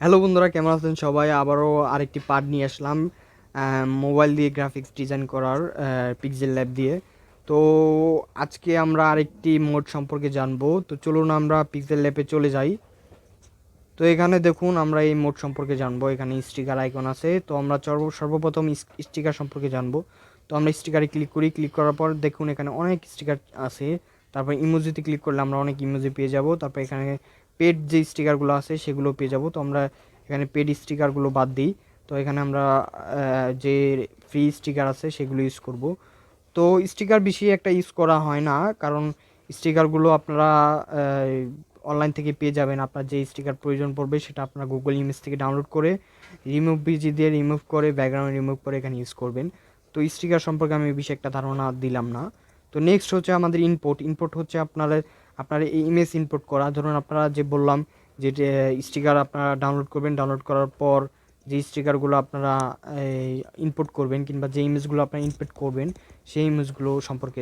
Hello বন্ধুরা, কেমন আছেন সবাই? আবারও আরেকটি পার্ট নিয়ে আসলাম মোবাইল দিয়ে গ্রাফিক্স ডিজাইন করার পিক্সেল ল্যাব দিয়ে। তো আজকে আমরা আরেকটি মোড সম্পর্কে জানবো। তো চলুন আমরা পিক্সেল ল্যাবে চলে যাই। তো এখানে দেখুন আমরা এই মোড সম্পর্কে জানবো। এখানে স্টিকার আইকন আছে। তো আমরা সর্বপ্রথম স্টিকার সম্পর্কে জানবো। তো আমরা স্টিকারে ক্লিক করি। ক্লিক করার পর দেখুন এখানে অনেক স্টিকার আছে। তারপর ইমোজিতে ক্লিক করলে আমরা অনেক ইমোজি পেয়ে যাব। তারপর এখানে পেড যে স্টিকারগুলো আছে সেগুলো পেয়ে যাব। তো আমরা এখানে পেড স্টিকারগুলো বাদ দিই। তো এখানে আমরা যে ফ্রি স্টিকার আছে সেগুলো ইউজ করব। তো স্টিকার বেশি একটা ইউজ করা হয় না, কারণ স্টিকারগুলো আপনারা অনলাইন থেকে পেয়ে যাবেন। আপনার যে স্টিকার প্রয়োজন পড়বে সেটা আপনার গুগল ইমেজ থেকে ডাউনলোড করে রিমুভ বিজি দিয়ে রিমুভ করে ব্যাকগ্রাউন্ড রিমুভ করে এখানে ইউজ করবেন। তো স্টিকার সম্পর্কে আমি বেশি একটা ধারণা দিলাম না। তো নেক্সট হচ্ছে আমাদের ইনপুট। ইনপুট হচ্ছে আপনার এই ইমেজ ইনপুট করা। ধরুন আপনারা যে বললাম যে স্টিকার আপনারা ডাউনলোড করবেন, ডাউনলোড করার পর যে স্টিকারগুলো আপনারা ইনপুট করবেন কিংবা যে ইমেজগুলো আপনারা ইনপুট করবেন সেই ইমেজগুলো সম্পর্কে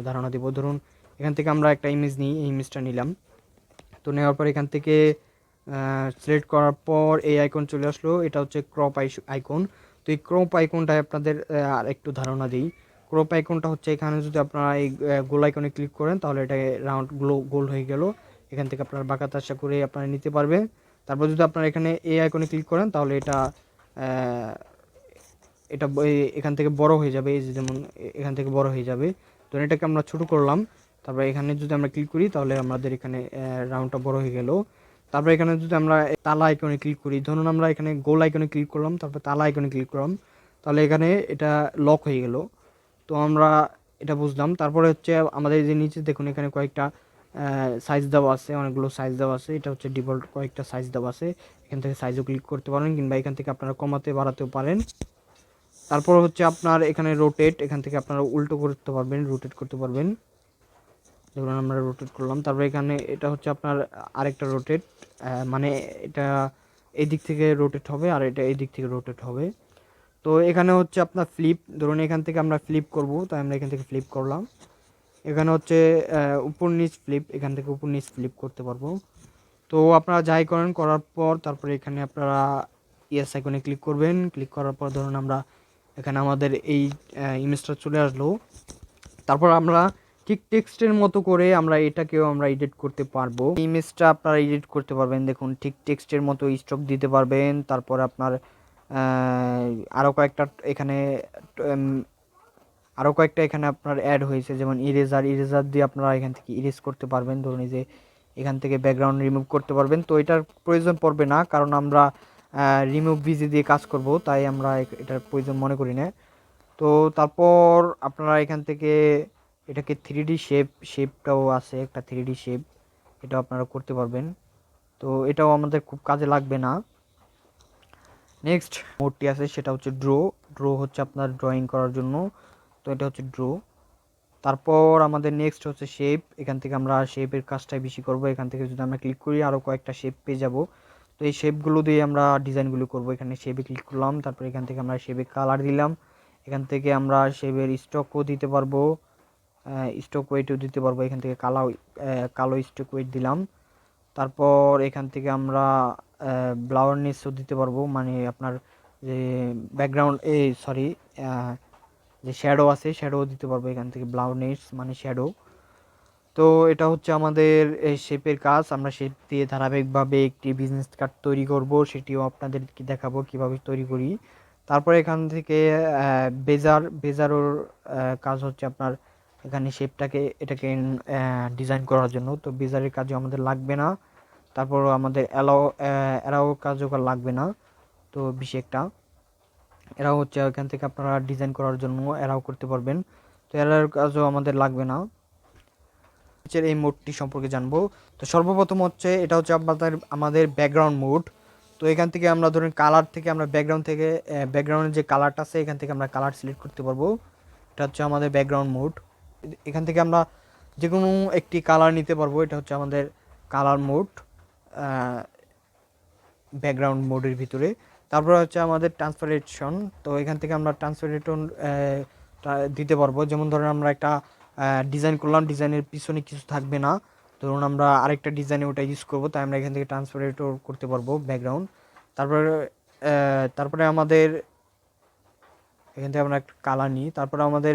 ধারণা দেব। ধরুন এখান থেকে আমরা একটা ইমেজ নিই, এই ইমেজটা নিলাম। তো নেওয়ার পর এখান থেকে সিলেক্ট করার পর এই আইকন চলে আসলো, এটা হচ্ছে ক্রপ আইকন। তো এই ক্রপ আইকনটায় আপনাদের আর একটু ধারণা দিই। ক্রপ আইকনটা হচ্ছে এখানে যদি আপনারা এই গোল আইকনে ক্লিক করেন তাহলে এটা রাউন্ড গোল হয়ে গেল। এখান থেকে আপনারা বাঁকা তাসা করে আপনারা নিতে পারবে। তারপর যদি আপনারা এখানে এই আইকনে ক্লিক করেন তাহলে এটা আহ, এটা এখান থেকে বড় হয়ে যাবে। এই যে যেমন এখান থেকে বড় হয়ে যাবে। তো এটাকে আমরা ছোট করলাম। তারপর এখানে যদি আমরা ক্লিক করি তাহলে আমাদের এখানে রাউন্ডটা বড় হয়ে গেল। তারপর এখানে যদি আমরা তালা আইকনে ক্লিক করি, ধরুন আমরা এখানে গোল আইকনে ক্লিক করলাম, তারপর তালা আইকনে ক্লিক করলাম, তাহলে এখানে এটা লক হয়ে গেল। তো আমরা এটা বুঝলাম। তারপরে হচ্ছে আমাদের যে নিচে দেখুন এখানে কয়েকটা সাইজ দেওয়া আছে, অনেকগুলো সাইজ দেওয়া আছে। এটা হচ্ছে ডিফল্ট কয়েকটা সাইজ দেওয়া আছে। এখান থেকে সাইজও ক্লিক করতে পারেন কিংবা এখান থেকে আপনারা কমাতে বাড়াতেও পারেন। তারপর হচ্ছে আপনার এখানে রোটেট, এখান থেকে আপনারা উল্টো করতে পারবেন, রোটেট করতে পারবেন। ধরুন আমরা রোটেট করলাম, তারপর এখানে এটা হচ্ছে আপনার আরেকটা রোটেট, মানে এটা এই দিক থেকে রোটেট হবে আর এটা এই দিক থেকে রোটেট হবে। তো এখানে হচ্ছে আপনার ফ্লিপ, ধরুন এখান থেকে আমরা ফ্লিপ করব, তাই আমরা এখান থেকে ফ্লিপ করলাম। এখানে হচ্ছে উপর নিচ ফ্লিপ, এখান থেকে উপর নিচ ফ্লিপ করতে পারবো। তো আপনারা যাই করেন, করার পর তারপরে এখানে আপনারা ইয়েস আইকনে ক্লিক করবেন। ক্লিক করার পর ধরুন আমরা এখানে আমাদের এই ইমেজটা চলে আসলো। তারপর আমরা ঠিক টেক্সটের মতো করে আমরা এটাকেও আমরা এডিট করতে পারবো। ইমেজটা আপনারা এডিট করতে পারবেন, দেখুন ঠিক টেক্সটের মতো স্ট্রোক দিতে পারবেন। তারপর আপনার আরও কয়েকটা এখানে উম, আরও কয়েকটা এখানে আপনার অ্যাড হয়েছে, যেমন ইরেজার, ইরেজার দিয়ে আপনারা এখান থেকে ইরেজ করতে পারবেন। ধরুন এই যে এখান থেকে ব্যাকগ্রাউন্ড রিমুভ করতে পারবেন। তো এটার প্রয়োজন পড়বে না, কারণ আমরা রিমুভ ভিজি দিয়ে কাজ করব, তাই আমরা এটার প্রয়োজন মনে করি না। তো তারপর আপনারা এখান থেকে এটাকে থ্রি শেপটাও আছে, একটা থ্রি শেপ, এটাও আপনারা করতে পারবেন। তো এটাও আমাদের খুব কাজে লাগবে না। নেক্সট মোডটি আছে সেটা হচ্ছে ড্র। ড্র হচ্ছে আপনার ড্রয়িং করার জন্য। তো এটা হচ্ছে ড্র। তারপর আমাদের নেক্সট হচ্ছে শেপ। এখান থেকে আমরা শেপের কাজটাই বেশি করব। এখান থেকে যদি আমরা ক্লিক করি আরও কয়েকটা শেপ পেয়ে যাব। তো এই শেপগুলো দিয়ে আমরা ডিজাইনগুলো করব। এখানে শেপে ক্লিক করলাম, তারপর এখান থেকে আমরা শেপে কালার দিলাম। এখান থেকে আমরা শেপের স্টকও দিতে পারবো, স্টক ওয়েটও দিতে পারবো। এখান থেকে কালো স্টক ওয়েট দিলাম। তারপর এখান থেকে আমরা ব্লাউরনেসও দিতে পারবো, মানে আপনার যে ব্যাকগ্রাউন্ড সরি যে শ্যাডো আছে শ্যাডো দিতে পারবো এখান থেকে, ব্লাউরনেস মানে শ্যাডো। তো এটা হচ্ছে আমাদের এই শেপের কাজ। আমরা শেপ দিয়ে ধারাবাহিকভাবে একটি বিজনেস কার্ড তৈরি করব, সেটিও আপনাদেরকে দেখাবো কিভাবে তৈরি করি। তারপর এখান থেকে বেজারোর কাজ হচ্ছে আপনার এখানে শেপটাকে এটাকে ডিজাইন করার জন্য। তো বেজারের কাজও আমাদের লাগবে না। তারপর আমাদের এরাও কাজও লাগবে না। তো বিশেষ একটা এরাও হচ্ছে এখান থেকে আপনারা ডিজাইন করার জন্য এরাও করতে পারবেন। তো এরার কাজও আমাদের লাগবে না। এই মোডটি সম্পর্কে জানবো। তো সর্বপ্রথম হচ্ছে এটা হচ্ছে আমাদের ব্যাকগ্রাউন্ড মোড। তো এখান থেকে আমরা ধরুন কালার থেকে আমরা ব্যাকগ্রাউন্ডের যে কালারটা আছে এখান থেকে আমরা কালার সিলেক্ট করতে পারবো। এটা হচ্ছে আমাদের ব্যাকগ্রাউন্ড মোড। এখান থেকে আমরা যে কোনো একটি কালার নিতে পারবো। এটা হচ্ছে আমাদের কালার মোড ব্যাকগ্রাউন্ড মোডের ভিতরে। তারপর হচ্ছে আমাদের ট্রান্সপারেশন। তো এখান থেকে আমরা ট্রান্সপারেশন দিতে পারবো। যেমন ধরুন আমরা একটা ডিজাইন করলাম, ডিজাইনের পিছনে কিছু থাকবে না, ধরুন আমরা আরেকটা ডিজাইনে ওটা ইউজ করবো, তাই আমরা এখান থেকে ট্রান্সপারেটর করতে পারবো ব্যাকগ্রাউন্ড। তারপরে তারপরে আমাদের এখান থেকে আমরা একটা কালার নিই। তারপরে আমাদের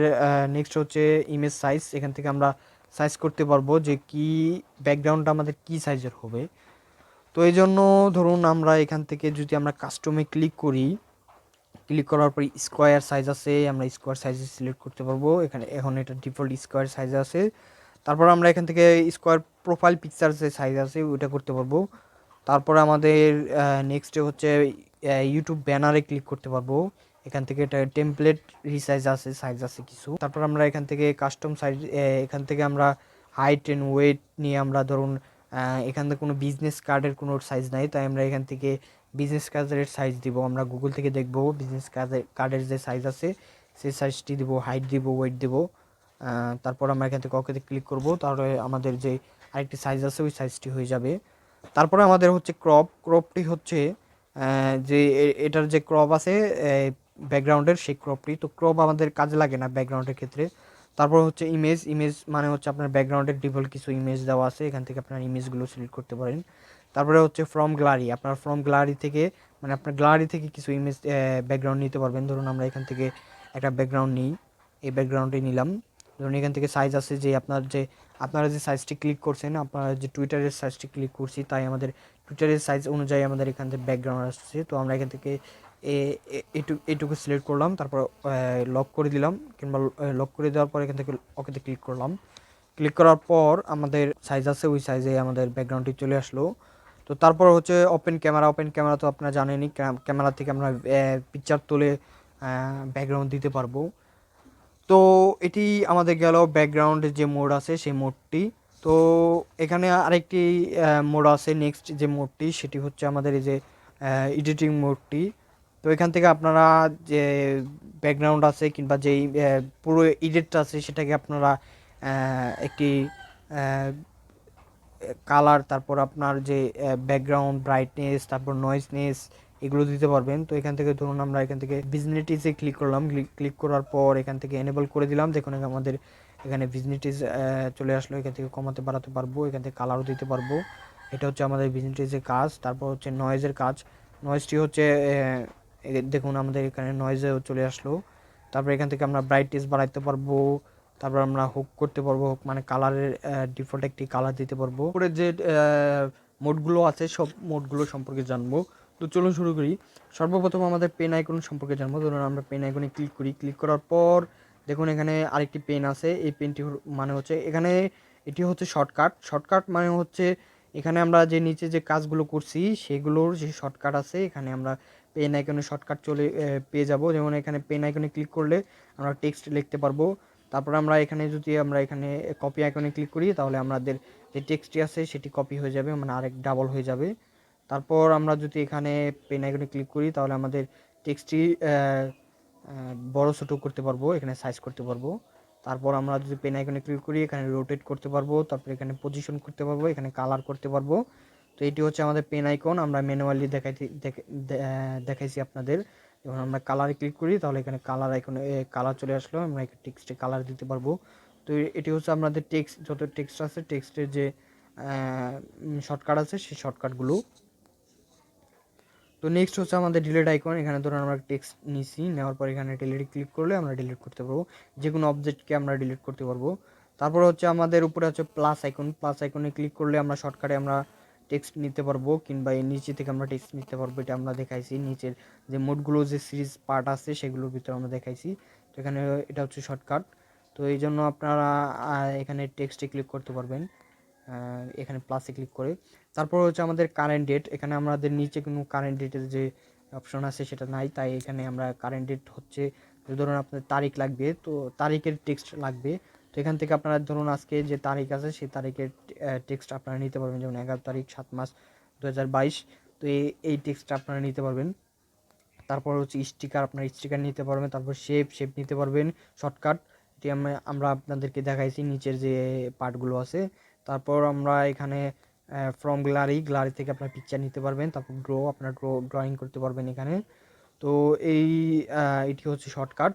নেক্সট হচ্ছে ইমেজ সাইজ। এখান থেকে আমরা সাইজ করতে পারবো যে কি ব্যাকগ্রাউন্ডটা আমাদের কি সাইজের হবে। তো এই জন্য ধরুন আমরা এখান থেকে যদি আমরা কাস্টমে ক্লিক করি, ক্লিক করার পর স্কোয়ার সাইজ আছে, আমরা স্কোয়ার সাইজে সিলেক্ট করতে পারবো। এখানে এখন এটা ডিফল্ট স্কোয়ার সাইজ আছে। তারপর আমরা এখান থেকে স্কোয়ার প্রোফাইল পিকচার যে সাইজ আছে ওইটা করতে পারবো। তারপরে আমাদের নেক্সটে হচ্ছে ইউটিউব ব্যানারে ক্লিক করতে পারবো। এখান থেকে এটা টেমপ্লেট রিসাইজ আছে, সাইজ আছে কিছু। তারপর আমরা এখান থেকে কাস্টম সাইজ, এখান থেকে আমরা হাইট অ্যান্ড ওয়েট নিয়ে আমরা ধরুন এখান থেকে কোনো বিজনেস কার্ডের কোনো সাইজ নাই, তাই আমরা এখান থেকে বিজনেস কার্ডের সাইজ দিব। আমরা গুগল থেকে দেখব বিজনেস কার্ডের যে সাইজ আছে সেই সাইজটি দিব, হাইট দিব, ওয়েট দিব। তারপর আমরা এখান থেকে ওকেতে ক্লিক করব, তাহলে আমাদের যে আরেকটি সাইজ আছে ওই সাইজটি হয়ে যাবে। তারপরে আমাদের হচ্ছে ক্রপটি হচ্ছে যে এটার যে ক্রপ আছে ব্যাকগ্রাউন্ডের, সেই ক্রপটি। তো ক্রপ আমাদের কাজে লাগে না ব্যাকগ্রাউন্ডের ক্ষেত্রে। তারপর হচ্ছে ইমেজ মানে হচ্ছে আপনার ব্যাকগ্রাউন্ডের ডিফল্ট কিছু ইমেজ দেওয়া আছে, এখান থেকে আপনার ইমেজগুলো সিলেক্ট করতে পারেন। তারপরে হচ্ছে ফ্রম গ্যালারি, আপনার ফ্রম গ্যালারি থেকে মানে আপনার গ্যালারি থেকে কিছু ইমেজ ব্যাকগ্রাউন্ড নিতে পারবেন। ধরুন আমরা এখান থেকে একটা ব্যাকগ্রাউন্ড নিই, এই ব্যাকগ্রাউন্ডটি নিলাম। ধরুন এখান থেকে সাইজ আছে যে আপনারা যে সাইজটি ক্লিক করছেন, আপনারা যে টুইটারের সাইজটি ক্লিক করছি, তাই আমাদের টুইটারের সাইজ অনুযায়ী আমাদের এখান থেকে ব্যাকগ্রাউন্ড আসছে। তো আমরা এখান থেকে এইটুকু সিলেক্ট করলাম, তারপর লক করে দিলাম, কিংবা লক করে দেওয়ার পর এখান থেকে ওকেতে ক্লিক করলাম। ক্লিক করার পর আমাদের সাইজ আছে ওই সাইজে আমাদের ব্যাকগ্রাউন্ডটি চলে আসলো। তো তারপর হচ্ছে ওপেন ক্যামেরা তো আপনারা জানেনই, ক্যামেরা থেকে আমরা পিকচার তুলে ব্যাকগ্রাউন্ড দিতে পারবো। তো এটি আমাদের গেল ব্যাকগ্রাউন্ডের যে মোড আছে সেই মোডটি। তো এখানে আরেকটি মোড আছে, নেক্সট যে মোডটি সেটি হচ্ছে আমাদের এই যে এডিটিং মোডটি। তো এখান থেকে আপনারা যে ব্যাকগ্রাউন্ড আছে কিংবা যেই পুরো এডিটটা আছে সেটাকে আপনারা একটি কালার, তারপর আপনার যে ব্যাকগ্রাউন্ড ব্রাইটনেস, তারপর নয়েজনেস, এগুলো দিতে পারবেন। তো এখান থেকে ধরুন আমরা এখান থেকে ভিজিবিলিটিসে ক্লিক করলাম, ক্লিক করার পর এখান থেকে এনেবল করে দিলাম। দেখুন আমাদের এখানে ভিজিবিলিটিস চলে আসলো। এখান থেকে কমাতে বাড়াতে পারবো, এখান থেকে কালারও দিতে পারবো। এটা হচ্ছে আমাদের ভিজিবিলিটিসের কাজ। তারপর হচ্ছে নয়েজের কাজ। নয়েজটি হচ্ছে দেখুন আমাদের এখানে নয়েজেও চলে আসলো। তারপর এখান থেকে আমরা ব্রাইটনেস বাড়াইতে পারবো। তারপর আমরা হুক করতে পারবো, হুক মানে কালারের ডিফল্ট একটি কালার দিতে পারবো। পরে যে মোডগুলো আছে সব মোডগুলো সম্পর্কে জানবো। তো চলুন শুরু করি। সর্বপ্রথম আমাদের পেন আইকন সম্পর্কে জানবো। ধরুন আমরা পেন আইকনে ক্লিক করি, ক্লিক করার পর দেখুন এখানে আরেকটি পেন আছে। এই পেনটি মানে হচ্ছে এখানে এটি হচ্ছে শর্টকাট মানে হচ্ছে এখানে আমরা যে নিচে যে কাজগুলো করছি সেগুলোর যে শর্টকাট আছে, এখানে আমরা পেন আইকনে শর্টকাট চলে পেয়ে যাব। যেমন এখানে পেন আইকনে ক্লিক করলে আমরা টেক্সট লিখতে পারবো। তারপর আমরা এখানে যদি আমরা এখানে কপি আইকনে ক্লিক করি, তাহলে আমাদের যে টেক্সটটি আছে সেটি কপি হয়ে যাবে, মানে আরেক ডাবল হয়ে যাবে। তারপর আমরা যদি এখানে পেন আইকনে ক্লিক করি, তাহলে আমাদের টেক্সটটি বড় ছোটো করতে পারবো, এখানে সাইজ করতে পারবো। তারপর আমরা যদি পেন আইকনে ক্লিক করি, এখানে রোটেট করতে পারবো, তারপর এখানে পজিশন করতে পারবো, এখানে কালার করতে পারবো। তো এটি হচ্ছে আমাদের পেন আইকন। আমরা ম্যানুয়ালি দেখাইছি আপনাদের। যখন আমরা কালারে ক্লিক করি, তাহলে এখানে কালার আইকনে কালার চলে আসলো, আমরা এখানে টেক্সটে কালার দিতে পারবো। তো এটি হচ্ছে আমাদের টেক্সট, যত টেক্সট আছে টেক্সটের যে শর্টকাট আছে সেই শর্টকাটগুলো। তো নেক্সট হচ্ছে আমাদের ডিলিট আইকন। এখানে ধরুন আমরা টেক্সট নিছি, নেওয়ার পর এখানে ডিলিট ক্লিক করলে আমরা ডিলিট করতে পারবো, যে কোনো অবজেক্টকে আমরা ডিলিট করতে পারবো। তারপর হচ্ছে আমাদের উপরে হচ্ছে প্লাস আইকনে ক্লিক করলে আমরা শর্টকাটে আমরা টেক্সট নিতে পারবো, কিংবা এই নিচে থেকে আমরা টেক্সট নিতে পারবো। এটা আমরা দেখাইছি নিচের যে মোডগুলো যে সিরিজ পার্ট আছে সেগুলোর ভিতরে আমরা দেখাইছি। তো এখানে এটা হচ্ছে শর্টকাট। তো এই জন্য আপনারা এখানে টেক্সটে ক্লিক করতে পারবেন, এখানে প্লাসে ক্লিক করে। তারপর হচ্ছে আমাদের কারেন্ট ডেট। এখানে আমাদের নিচে কোনো কারেন্ট ডেটের যে অপশন আছে সেটা নাই, তাই এখানে আমরা কারেন্ট ডেট হচ্ছে ধরুন আপনার তারিখ লাগবে, তো তারিখের টেক্সট লাগবে। তো এখান থেকে আপনারা ধরুন আজকে যে তারিখ আছে সেই তারিখের টেক্সট আপনারা নিতে পারবেন, যেমন 11 তারিখ 7 মাস 2022। তো এই টেক্সটটা আপনারা নিতে পারবেন। তারপর হচ্ছে আপনারা স্টিকার নিতে পারবেন। তারপর শেপ নিতে পারবেন, শর্টকাট। এটি আমরা আপনাদেরকে দেখাইছি নিচের যে পার্টগুলো আছে। তারপর আমরা এখানে ফ্রম গ্যালারি থেকে আপনার পিকচার নিতে পারবেন। তারপর আপনার ড্রয়িং করতে পারবেন এখানে। তো এটি হচ্ছে শর্টকাট।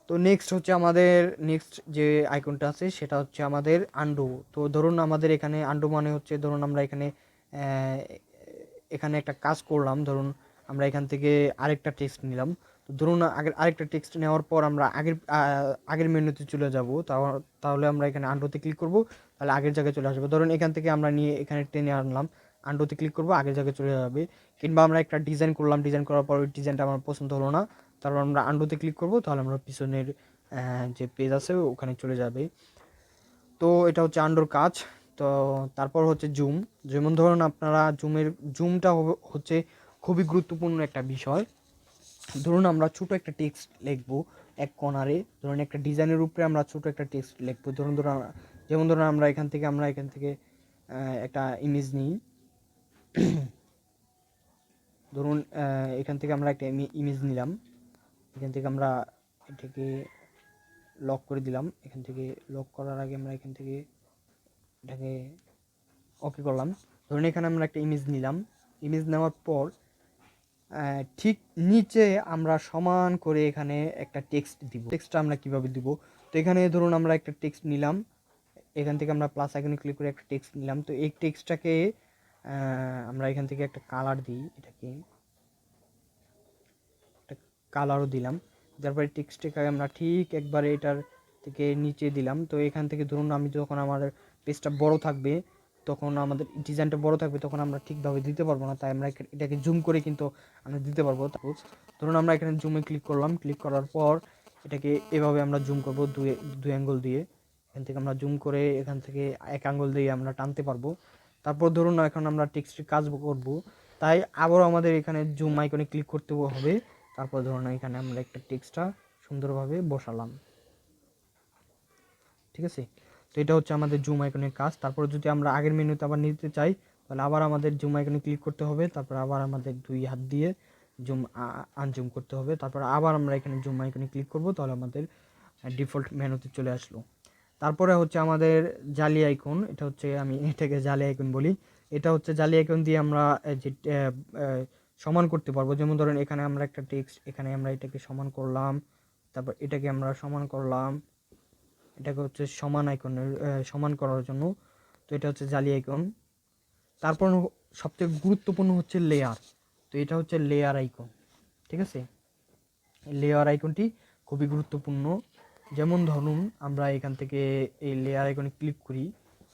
তো নেক্সট হচ্ছে আমাদের নেক্সট যে আইকনটা আছে সেটা হচ্ছে আমাদের আন্ডু। তো ধরুন আমাদের এখানে আন্ডু মানে হচ্ছে ধরুন আমরা এখানে এখানে একটা কাজ করলাম, ধরুন আমরা এখান থেকে আরেকটা টেক্সট নিলাম। তো ধরুন আরেকটা টেক্সট নেওয়ার পর আমরা আগের মেনুতে চলে যাব। তাহলে আমরা এখানে আন্ডুতে ক্লিক করব, তাহলে আগের জায়গায় চলে আসবে। ধরুন এখান থেকে আমরা নিয়ে এখানে টেনে আনলাম, আন্ডুতে ক্লিক করব, আগের জায়গায় চলে যাবে। কিংবা আমরা একটা ডিজাইন করলাম, ডিজাইন করার পর ওই ডিজাইনটা আমার পছন্দ হলো না, তারপর আমরা আন্ডুতে ক্লিক করব, তাহলে আমরা পিছনের যে পেজ আছে ওখানে চলে যাবে। তো এটা হচ্ছে আন্ডুর কাজ। তো তারপর হচ্ছে জুম। যেমন ধরুন আপনারা জুমটা হচ্ছে খুবই গুরুত্বপূর্ণ একটা বিষয়। ধরুন আমরা ছোট একটা টেক্সট লিখবো এক কর্নারে, ধরুন একটা ডিজাইনের উপরে আমরা ছোট একটা টেক্সট লিখবো। যেমন ধরুন আমরা এখান থেকে একটা ইমেজ নিই। ধরুন এখান থেকে আমরা একটা ইমেজ নিলাম, এখান থেকে আমরা এটাকে লক করে দিলাম। এখান থেকে লক করার আগে আমরা এখান থেকে এটাকে ওকে করলাম। ধরুন এখানে আমরা একটা ইমেজ নিলাম, ইমেজ নেওয়ার পর ঠিক নিচে আমরা সমান করে এখানে একটা টেক্সট দিব। টেক্সটটা আমরা কিভাবে দিব? তো এখানে ধরুন আমরা একটা টেক্সট নিলাম, এখান থেকে আমরা প্লাস আইকনে ক্লিক করে একটা টেক্সট নিলাম। তো এই টেক্সটটাকে আমরা এখান থেকে একটা কালার দিই, এটাকে একটা কালারও দিলাম। তারপরে টেক্সটটাকে আমরা ঠিক একবারে এটার থেকে নিচে দিলাম। তো এখান থেকে ধরুন আমি যখন আমার পেজটা বড় থাকবে, তখন আমাদের ডিজাইনটা বড় থাকবে, তখন আমরা ঠিকভাবে দিতে পারবো না, তাই আমরা এটাকে জুম করে কিন্তু আমরা দিতে পারবো। তারপর ধরুন আমরা এখানে জুমে ক্লিক করলাম, ক্লিক করার পর এটাকে এভাবে আমরা জুম করবো দুই অ্যাঙ্গেল দিয়ে। এখান থেকে আমরা জুম করে এখান থেকে এক আঙ্গুল দিয়ে আমরা টানতে পারবো। তারপর ধরুন এখন আমরা টেক্সটের কাজ করব, তাই আবারও আমাদের এখানে জুম আইকনে ক্লিক করতে হবে। তারপর ধরুন এখানে আমরা একটা টেক্সটটা সুন্দরভাবে বসালাম, ঠিক আছে। তো এটা হচ্ছে আমাদের জুম আইকনের কাজ। তারপর যদি আমরা আগের মেনুতে আবার নিতে চাই, তাহলে আবার আমাদের জুম আইকনে ক্লিক করতে হবে, তারপর আবার আমাদের দুই হাত দিয়ে জুম আনজুম করতে হবে। তারপর আবার আমরা এখানে জুম আইকনে ক্লিক করব, তাহলে আমাদের ডিফল্ট মেনুতে চলে আসলো। তারপরে হচ্ছে আমাদের জালি আইকন, এটা হচ্ছে আমি এটাকে জালি আইকন বলি। এটা হচ্ছে জালি আইকন দিয়ে আমরা যে সমান করতে পারবো। যেমন ধরেন এখানে আমরা একটা টেক্সট, এখানে আমরা এটাকে সমান করলাম, তারপর এটাকে আমরা সমান করলাম, এটাকে হচ্ছে সমান আইকনের সমান করার জন্য। তো এটা হচ্ছে জালি আইকন। তারপর সবথেকে গুরুত্বপূর্ণ হচ্ছে লেয়ার। তো এটা হচ্ছে লেয়ার আইকন, ঠিক আছে। লেয়ার আইকনটি খুবই গুরুত্বপূর্ণ। যেমন ধরুন আমরা এখান থেকে এই লেয়ার আইকনে ক্লিক করি,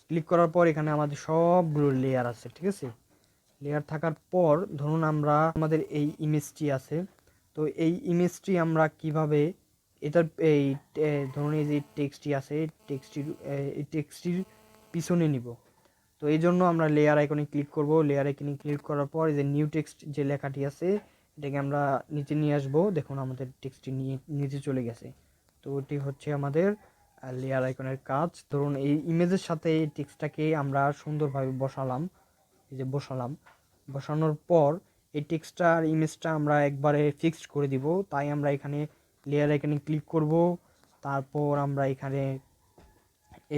ক্লিক করার পর এখানে আমাদের সবগুলো লেয়ার আছে, ঠিক আছে। লেয়ার থাকার পর ধরুন আমরা আমাদের এই ইমেজটি আছে। তো এই ইমেজটি আমরা কিভাবে এটার ধরুন এই যে টেক্সটটি আছে, এই টেক্সটটির পিছনে নিব। তো এই জন্য আমরা লেয়ার আইকনে ক্লিক করব। লেয়ার আইকনে ক্লিক করার পর এই যে নিউ টেক্সট যে লেখাটি আছে, এটাকে আমরা নিচে নিয়ে আসবো। দেখুন আমাদের টেক্সটটি নিচে চলে গেছে। তো এটি হচ্ছে আমাদের লেয়ার আইকনের কাজ। ধরুন এই ইমেজের সাথে এই টেক্সটটাকে আমরা সুন্দরভাবে বসালাম, এই যে বসানোর পর এই টেক্সটটা আর ইমেজটা আমরা একবারে ফিক্সড করে দিব। তাই আমরা এখানে লেয়ার আইকনে ক্লিক করব। তারপর আমরা এখানে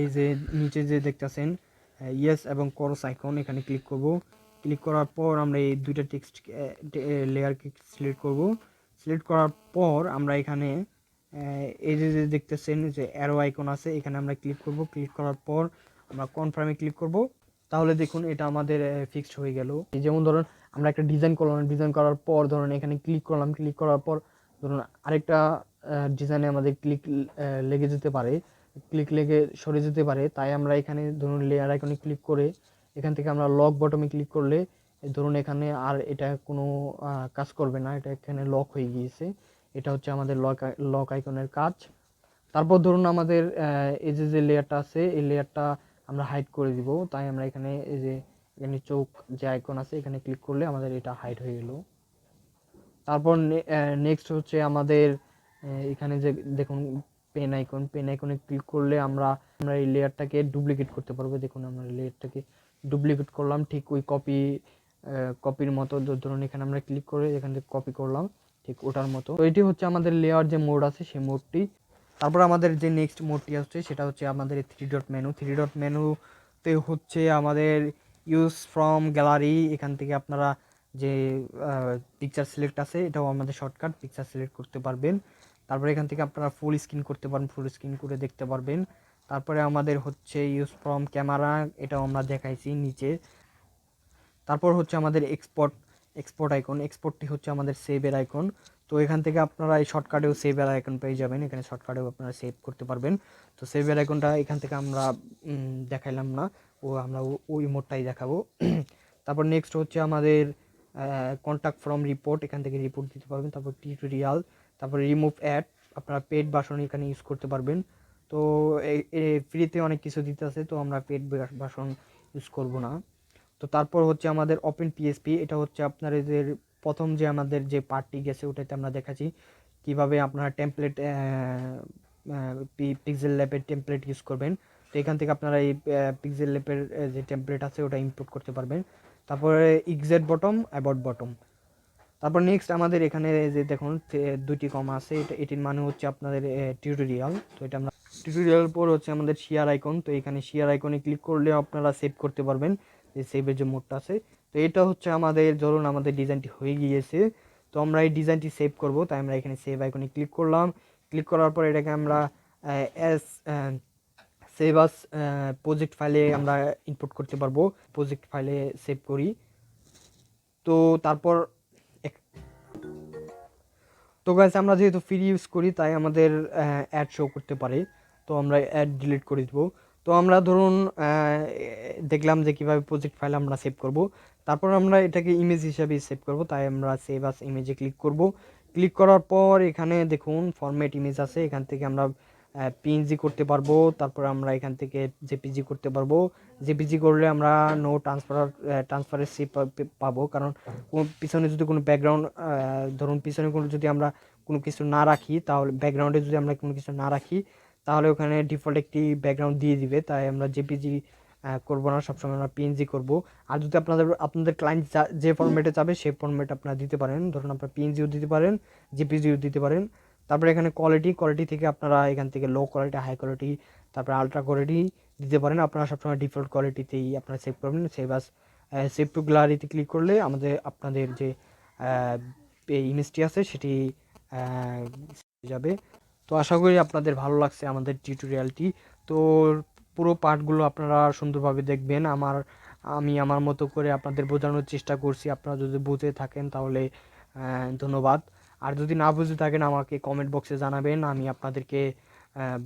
এই যে নিচে যে দেখতেছেন ইয়েস এবং ক্রস আইকন, এখানে ক্লিক করব। ক্লিক করার পর আমরা এই দুইটা টেক্সট লেয়ারকে সিলেক্ট করব। সিলেক্ট করার পর আমরা এখানে এই যে দেখতেছেন যে অ্যারো আইকন আছে, এখানে আমরা ক্লিক করব। ক্লিক করার পর আমরা কনফার্মে ক্লিক করব। তাহলে দেখুন এটা আমাদের ফিক্সড হয়ে গেল। যেমন ধরুন আমরা একটা ডিজাইন করলাম, ডিজাইন করার পর ধরুন এখানে ক্লিক করলাম, ক্লিক করার পর ধরুন আরেকটা ডিজাইনে আমাদের ক্লিক লেগে যেতে পারে, ক্লিক লেগে সরে যেতে পারে। তাই আমরা এখানে ধরুন লেয়ার আইকনে ক্লিক করে এখান থেকে আমরা লক বটমে ক্লিক করলে ধরুন এখানে আর এটা কোনো কাজ করবে না, এটা এখানে লক হয়ে গিয়েছে। এটা হচ্ছে আমাদের লক আইকনের কাজ। তারপর ধরুন আমাদের এই যে লেয়ারটা আছে, এই লেয়ারটা আমরা হাইড করে দিব। তাই আমরা এখানে এই যে এখানে চোখ যে আইকন আছে, এখানে ক্লিক করলে আমাদের এটা হাইড হয়ে গেল। তারপর নেক্সট হচ্ছে আমাদের এখানে যে দেখুন পেন আইকনে ক্লিক করলে আমরা এই লেয়ারটাকে ডুপ্লিকেট করতে পারবো। দেখুন আমরা লেয়ারটাকে ডুপ্লিকেট করলাম, ঠিক ওই কপির মতো। ধরুন এখানে আমরা ক্লিক করে এখান থেকে কপি করলাম, ঠিক ওটার মতো। তো এটি হচ্ছে আমাদের লেয়ার যে মোড আছে সেই মোডটি। তারপর আমাদের যে নেক্সট মোডটি আসছে সেটা হচ্ছে আমাদের three dot menu. Three dot মেনুতে হচ্ছে আমাদের ইউজ ফ্রম গ্যালারি। এখান থেকে আপনারা যে পিকচার সিলেক্ট আছে, এটাও আমাদের শর্টকাট, পিকচার সিলেক্ট করতে পারবেন। তারপরে এখান থেকে আপনারা ফুল স্ক্রিন করতে পারেন, ফুল স্ক্রিন করে দেখতে পারবেন। তারপরে আমাদের হচ্ছে ইউজ ফ্রম ক্যামেরা, এটাও আমরা দেখাইছি নিচে। তারপর হচ্ছে আমাদের এক্সপোর্ট আইকন। এক্সপোর্টটি হচ্ছে আমাদের সেভের আইকন। তো এখান থেকে আপনারা এই শর্টকাটেও সেভের আইকন পেয়ে যাবেন, এখানে শর্টকাটেও আপনারা সেভ করতে পারবেন। তো সেভের আইকনটা এখান থেকে আমরা দেখাইলাম না, আমরা ওই মোডটাই দেখাবো। তারপর নেক্সট হচ্ছে আমাদের কন্ট্যাক্ট ফ্রম রিপোর্ট, এখান থেকে রিপোর্ট দিতে পারবেন। তারপর টিউটোরিয়াল, তারপর রিমুভ অ্যাড, আপনারা পেড বাসন এখানে ইউজ করতে পারবেন। তো ফ্রিতে অনেক কিছু দিতে আছে, তো আমরা পেড বাসন ইউজ করব না। তো তারপর হচ্ছে আমাদের ওপেন পিএসপি, এটা হচ্ছে আপনাদের প্রথম যে আমাদের যে পার্টটি গেছে ওটাতে আমরা দেখাচ্ছি কিভাবে আপনারা টেমপ্লেট পিক্সেল ল্যাবের টেমপ্লেট ইউজ করবেন। তো এখান থেকে আপনারা এই পিক্সেল ল্যাবের যে টেমপ্লেট আছে ওটা ইম্পোর্ট করতে পারবেন। তারপরে এক্সিট বটম, অ্যাবাউট বটম। তারপর নেক্সট আমাদের এখানে যে দেখুন দুটি কমা আছে, এটির মানে হচ্ছে আপনাদের টিউটোরিয়াল। তো এটা আমরা টিউটোরিয়াল পর হচ্ছে আমাদের শেয়ার আইকন। তো এখানে শেয়ার আইকনে ক্লিক করলে আপনারা সেভ করতে পারবেন, যে সেভের যে মোডটা আছে। তো এটা হচ্ছে আমাদের, ধরুন আমাদের ডিজাইনটি হয়ে গিয়েছে, তো আমরা এই ডিজাইনটি সেভ করব, তাই আমরা এখানে সেভ আইকনে ক্লিক করলাম। ক্লিক করার পর এটাকে আমরা অ্যাজ সেভ আস প্রজেক্ট ফাইলে আমরা ইনপুট করতে পারবো। প্রজেক্ট ফাইলে সেভ করি। তো তারপর তো গাইস আমরা যেহেতু ফ্রি ইউজ করি তাই আমাদের অ্যাড শো করতে পারে, তো আমরা অ্যাড ডিলিট করে দিব। তো আমরা ধরুন দেখলাম যে কীভাবে প্রজেক্ট ফাইল আমরা সেভ করব। তারপর আমরা এটাকে ইমেজ হিসাবে সেভ করব, তাই আমরা সেভ আস ইমেজে ক্লিক করব। ক্লিক করার পর এখানে দেখুন ফরম্যাট ইমেজ আছে, এখান থেকে আমরা পিএনজি করতে পারবো। তারপর আমরা এখান থেকে জেপিজি করতে পারবো। জেপিজি করলে আমরা নো ট্রান্সপারেন্সি পাবো, কারণ পিছনে যদি কোনো ব্যাকগ্রাউন্ড, ধরুন পিছনে কোনো যদি আমরা কোনো কিছু না রাখি, তাহলে ব্যাকগ্রাউন্ডে যদি আমরা কোনো কিছু না রাখি তাহলে ওখানে ডিফল্ট একটি ব্যাকগ্রাউন্ড দিয়ে দিবে। তাই আমরা জেপিজি করবো না, সবসময় আমরা পিএনজি করব। আর যদি আপনাদের ক্লায়েন্ট যে ফরম্যাটে চাবে সেই ফরম্যাট আপনারা দিতে পারেন, ধরুন আপনারা পিএনজিও দিতে পারেন, জেপিজিও দিতে পারেন। তারপরে এখানে কোয়ালিটি থেকে আপনারা এখান থেকে লো কোয়ালিটি, হাই কোয়ালিটি, তারপরে আলট্রা কোয়ালিটি দিতে পারেন। আপনারা সবসময় ডিফল্ট কোয়ালিটিতেই আপনারা সেভ করবেন। সেভ টু গ্যালারিতে ক্লিক করলে আপনাদের যে ইমেজটি আছে সেটি যাবে। তো আশা করি আপনাদের ভালো লাগছে আমাদের টিউটোরিয়ালটি। তো পুরো পার্টগুলো আপনারা সুন্দরভাবে দেখবেন। আমি আমার মতো করে আপনাদের বোঝানোর চেষ্টা করছি। আপনারা যদি বুঝে থাকেন তাহলে ধন্যবাদ। আর যদি না বুঝে থাকেন আমাকে কমেন্ট বক্সে জানাবেন, আমি আপনাদেরকে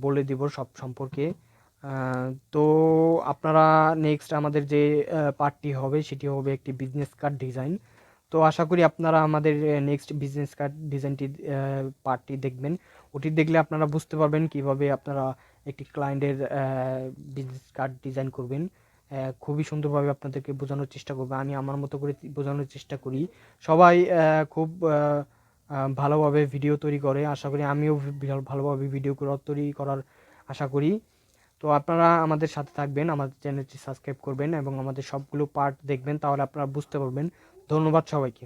বলে দিব সব সম্পর্কে। তো আপনারা নেক্সট আমাদের যে পার্টটি হবে সেটি হবে একটি বিজনেস কার্ড ডিজাইন। তো আশা করি আপনারা আমাদের নেক্সট বিজনেস কার্ড ডিজাইনটি পার্টটি দেখবেন। ওটি দেখলে আপনারা বুঝতে পারবেন কিভাবে আপনারা একটি ক্লায়েন্টের বিজনেস কার্ড ডিজাইন করবেন। খুবই সুন্দরভাবে আপনাদেরকে বোঝানোর চেষ্টা করবো, আমি আমার মতো করে বোঝানোর চেষ্টা করি। সবাই খুব ভালোভাবে ভিডিও তৈরি করে, আশা করি আমিও ভালোভাবে ভিডিও তৈরি করার আশা করি। তো আপনারা আমাদের সাথে থাকবেন, আমাদের চ্যানেলটি সাবস্ক্রাইব করবেন এবং আমাদের সবগুলো পার্ট দেখবেন, তাহলে আপনারা বুঝতে পারবেন। ধন্যবাদ সবাইকে।